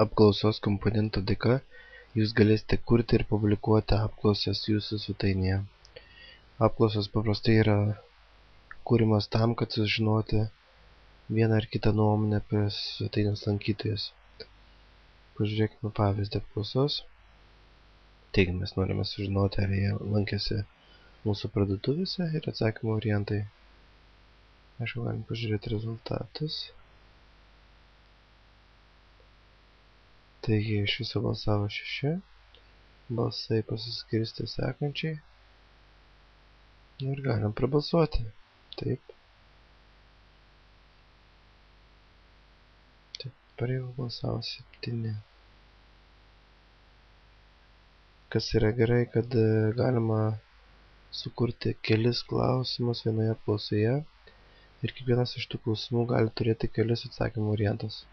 Apklausos komponento dėka jūs galėsite kurti ir publikuoti apklausas jūsų svetainėje. Apklausos paprastai yra kūrimas tam, kad sužinoti vieną ar kitą nuomonę apie svetainės lankytojus. Pažiūrėkime pavyzdį apklausos. Taigi mes norime sužinoti, ar jie lankėsi mūsų parduotuvėse ir atsakymo variantai. Aišku, galim pažiūrėti rezultatus. Taigi iš viso balsavo 6. Balsai pasiskirstė sekančiai. Ir galim prabalsuoti. Taip. Dabar jau balsavo 7. Kas yra gerai, kad galima sukurti kelis klausimus vienoje apklausoje ir kiekvienas iš tų klausimų gali turėti kelis atsakymų variantus.